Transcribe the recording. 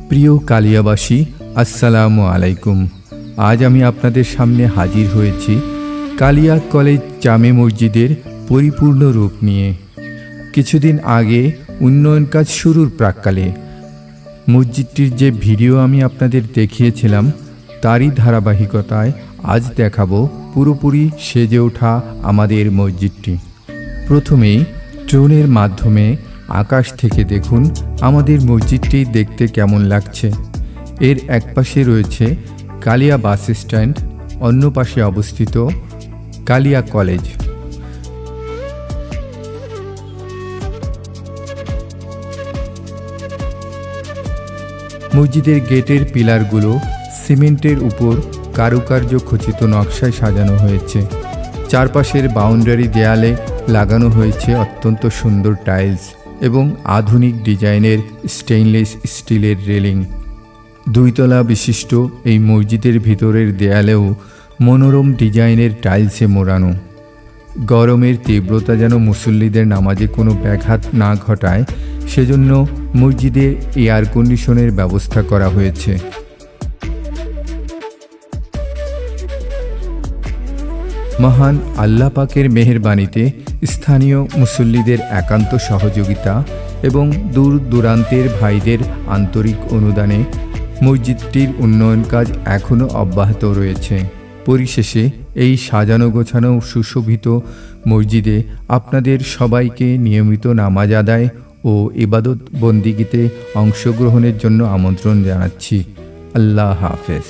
প্রিয় কালিয়াবাসী, আসসালামু আলাইকুম। আজ আমি আপনাদের সামনে হাজির হয়েছি কালিয়া কলেজ জামে মসজিদের পরিপূর্ণ রূপ নিয়ে। কিছুদিন আগে উন্নয়ন কাজ শুরুর প্রাক্কালে মসজিদটির যে ভিডিও আমি আপনাদের দেখিয়েছিলাম, তারই ধারাবাহিকতায় আজ দেখাবো পুরোপুরি সেজে ওঠা আমাদের মসজিদটি। প্রথমেই ড্রোনের মাধ্যমে আকাশ থেকে দেখুন আমাদের মসজিদটি দেখতে কেমন লাগছে। এর একপাশে রয়েছে কালিয়া বাস স্ট্যান্ড, অন্য পাশে অবস্থিত কালিয়া কলেজ। মসজিদের গেটের পিলারগুলো সিমেন্টের উপর কারুকার্য খচিত নকশায় সাজানো হয়েছে। চারপাশের বাউন্ডারি দেয়ালে লাগানো হয়েছে অত্যন্ত সুন্দর টাইলস এবং আধুনিক ডিজাইনের স্টেইনলেস স্টিলের রেলিং। দুইতলা বিশিষ্ট এই মসজিদের ভিতরের দেয়ালেও মনোরম ডিজাইনের টাইলসে মোড়ানো। গরমের তীব্রতা যেন মুসল্লিদের নামাজে কোনো ব্যাঘাত না ঘটায়, সেজন্য মসজিদে এয়ার কন্ডিশনের ব্যবস্থা করা হয়েছে। মহান আল্লাহ পাকের মেহেরবানিতে স্থানীয় মুসল্লিদের একান্ত সহযোগিতা এবং দূর দূরান্তের ভাইদের আন্তরিক অনুদানে মসজিদটির উন্নয়ন কাজ এখনও অব্যাহত রয়েছে। পরিশেষে এই সাজানো গোছানো সুশোভিত মসজিদে আপনাদের সবাইকে নিয়মিত নামাজ আদায় ও ইবাদত বন্দিগিতে অংশগ্রহণের জন্য আমন্ত্রণ জানাচ্ছি। আল্লাহ হাফেজ।